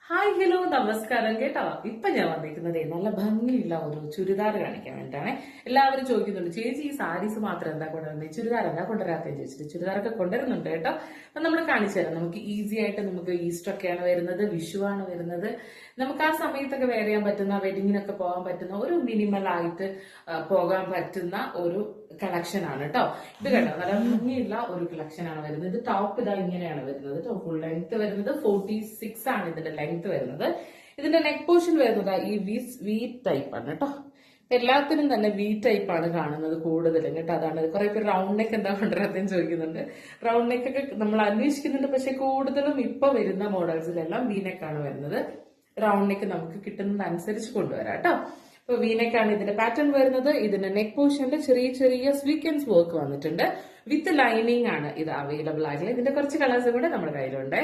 Hi hello നമസ്കാരം കേട്ടോ. ഇപ്പൊ ഞാൻ വന്നിരിക്കുന്നത് നല്ല ഭംഗിയുള്ള ഒരു ചുരിദാർ കാണിക്കാൻ വേണ്ടിയിട്ടാണ്. എല്ലാവരും ചോദിക്കുന്നുണ്ട്, ചേച്ചി ഈ സാരീസ് മാത്രം എന്താ കൊണ്ടുവരുന്നത്, ചുരിദാർ എന്താ കൊണ്ടുവരാത്തെന്ന് ചോദിച്ചിട്ട്. ചുരിദാറൊക്കെ കൊണ്ടുവരുന്നുണ്ട് കേട്ടോ. അപ്പൊ നമ്മൾ കാണിച്ചു തരാം. നമുക്ക് ഈസി ആയിട്ട് നമുക്ക് ഈസ്റ്റർ ഒക്കെയാണ് വരുന്നത്, വിഷുവാണ് വരുന്നത്. നമുക്ക് ആ സമയത്തൊക്കെ വെയർ ചെയ്യാൻ പറ്റുന്ന, വെഡിങ്ങിനൊക്കെ പോകാൻ പറ്റുന്ന, ഒരു മിനിമൽ ആയിട്ട് പോകാൻ പറ്റുന്ന ഒരു കളക്ഷൻ ആണ് കേട്ടോ. ഇത് കേട്ടോ, നല്ല ഭംഗിയുള്ള ഒരു കളക്ഷൻ ആണ് വരുന്നത്. ഇത് ടോപ്പ് ഇതാ ഇങ്ങനെയാണ് വരുന്നത് കേട്ടോ. ഫുൾ ലെങ്ത് വരുന്നത് 46 ആണ് ഇതിന്റെ ലെങ്ത് വരുന്നത്. ഇതിന്റെ നെക്ക് പോർഷൻ വരുന്നത് ഈ വി ടൈപ്പ് ആണ് കേട്ടോ. എല്ലാത്തിനും തന്നെ വി ടൈപ്പ് ആണ് കാണുന്നത് കൂടുതലും കേട്ടോ. അതാണ് കുറെ പേര് റൗണ്ട് നെക്ക് എന്താ കൊണ്ടുവരാത്തെന്ന് ചോദിക്കുന്നുണ്ട്. റൗണ്ട് നെക്ക് ഒക്കെ നമ്മൾ അന്വേഷിക്കുന്നുണ്ട്, പക്ഷെ കൂടുതലും ഇപ്പൊ വരുന്ന മോഡൽസിലെല്ലാം വി നെക്ക് ആണ് വരുന്നത്. റൗണ്ട് നെക്ക് നമുക്ക് കിട്ടുന്നത് അനുസരിച്ച് കൊണ്ടുവരാം കേട്ടോ. അപ്പൊ വീനെക്കാണ് ഇതിന്റെ പാറ്റേൺ വരുന്നത്. ഇതിന്റെ നെക്ക് പോർഷനിൽ ചെറിയ ചെറിയ സ്വീക്വൻസ് വർക്ക് വന്നിട്ടുണ്ട്. വിത്ത് ലൈനിങ് ആണ് ഇത് അവൈലബിൾ ആയിട്ടുള്ളത്. ഇതിന്റെ കുറച്ച് കളേഴ്സും കൂടെ നമ്മുടെ കയ്യിലുണ്ട്.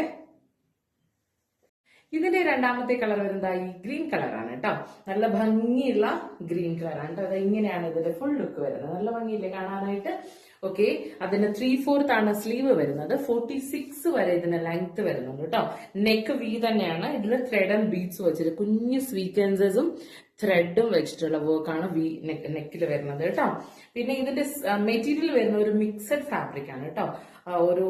ഇതിന്റെ രണ്ടാമത്തെ കളർ വരുന്നത് ഈ ഗ്രീൻ കളറാണ് കേട്ടോ. നല്ല ഭംഗിയുള്ള ഗ്രീൻ കളറാണ് കേട്ടോ. അത് ഇങ്ങനെയാണ് ഇതിന്റെ ഫുൾ ലുക്ക് വരുന്നത്. നല്ല ഭംഗിയില്ലേ കാണാനായിട്ട്. ഓക്കെ, അതിന് 3/4 ആണ് സ്ലീവ് വരുന്നത്. 46 വരെ ഇതിന്റെ ലെങ്ത് വരുന്നുണ്ട് കേട്ടോ. നെക്ക് വി തന്നെയാണ്. ഇതിൽ ത്രെഡ് ആൻഡ് ബീഡ്സ് വെച്ചിട്ട് കുഞ്ഞു സ്വീക്വൻസസും ത്രെഡും വെച്ചിട്ടുള്ള വർക്കാണ് വി നെക്കിൽ വരുന്നത് കേട്ടോ. പിന്നെ ഇതിന്റെ മെറ്റീരിയൽ വരുന്ന ഒരു മിക്സഡ് ഫാബ്രിക് ആണ് കേട്ടോ. ഒരു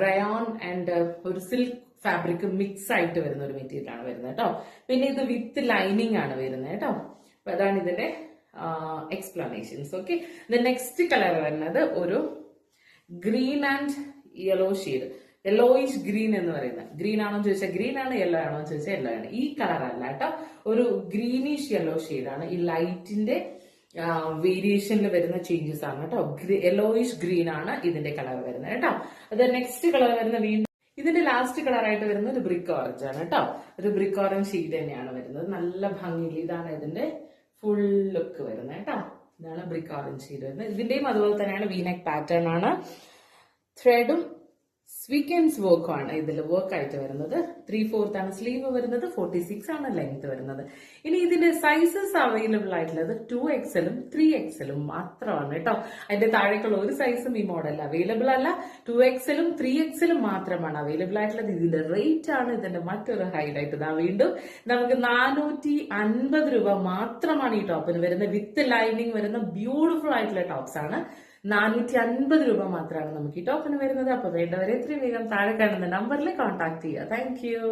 റയോൺ ആൻഡ് ഒരു സിൽക്ക് ഫാബ്രിക് മിക്സ് ആയിട്ട് വരുന്ന ഒരു മെറ്റീരിയൽ ആണ് വരുന്നത് കേട്ടോ. പിന്നെ ഇത് വിത്ത് ലൈനിങ് ആണ് വരുന്നത് കേട്ടോ. അപ്പൊ അതാണ് ഇതിന്റെ എക്സ്പ്ലനേഷൻസ്. ഓക്കെ, നെക്സ്റ്റ് കളർ വരുന്നത് ഒരു green and yellow shade, yellowish green എന്ന് പറയുന്നത്. ഗ്രീൻ ആണോ ചോദിച്ചാൽ ഗ്രീൻ ആണ്, യെല്ലോ ആണോ ചോദിച്ചാൽ യെല്ലോ ആണ്. ഈ കളർ അല്ല കേട്ടോ, ഒരു ഗ്രീനിഷ് യെല്ലോ ഷെയ്ഡ് ആണ്. ഈ ലൈറ്റിന്റെ വേരിയേഷനിൽ വരുന്ന ചേഞ്ചസ് ആണ് കേട്ടോ. യെല്ലോയിഷ് ഗ്രീൻ ആണ് ഇതിന്റെ കളർ വരുന്നത് കേട്ടോ. അത് നെക്സ്റ്റ് കളർ വരുന്ന വീണ്ടും ഇതിന്റെ ലാസ്റ്റ് കളർ ആയിട്ട് വരുന്നത് ഒരു ബ്രിക്ക് ഓറഞ്ച് ആണ് കേട്ടോ. ഒരു ബ്രിക്ക് ഓറഞ്ച് ഷെയ്ഡ് തന്നെയാണ് വരുന്നത്. നല്ല ഭംഗിയിൽ ഇതാണ് ഇതിന്റെ ഫുൾ ലുക്ക് വരുന്നത് കേട്ടോ. ഇതാണ് ബ്രിക്ക് ഓറഞ്ച് ഷെയ്ഡ് വരുന്നത്. ഇതിന്റെയും അതുപോലെ തന്നെയാണ് വീനെക്ക് പാറ്റേൺ ആണ്. ത്രെഡും സ്വീക്വൻസ് വർക്കും ആണ് ഇതിൽ വർക്ക് ആയിട്ട് വരുന്നത്. 3/4 ആണ് സ്ലീവ് വരുന്നത്. 46 ആണ് ലെങ്ത് വരുന്നത്. ഇനി ഇതിന്റെ സൈസസ് അവൈലബിൾ ആയിട്ടുള്ളത് 2XL-ഉം 3XL-ഉം മാത്രമാണ് കേട്ടോ. അതിന്റെ താഴേക്കുള്ള ഒരു സൈസും ഈ മോഡലിൽ അവൈലബിൾ അല്ല. 2XL-ഉം 3XL-ഉം മാത്രമാണ് അവൈലബിൾ ആയിട്ടുള്ളത്. ഇതിന്റെ റേറ്റ് ആണ് ഇതിന്റെ മറ്റൊരു ഹൈലൈറ്റ്. ഇതാ വീണ്ടും നമുക്ക് 450 രൂപ മാത്രമാണ് ഈ ടോപ്പിന് വരുന്നത്. വിത്ത് ലൈനിങ് വരുന്ന ബ്യൂട്ടിഫുൾ ആയിട്ടുള്ള ടോപ്സ് ആണ്. 450 രൂപ മാത്രമാണ് നമുക്ക് ഈ ടോപ്പിന് വരുന്നത്. അപ്പൊ വേണ്ടവരെ എത്രയും വേഗം താഴെ കാണുന്ന നമ്പറിൽ കോൺടാക്ട് ചെയ്യുക. Thank you.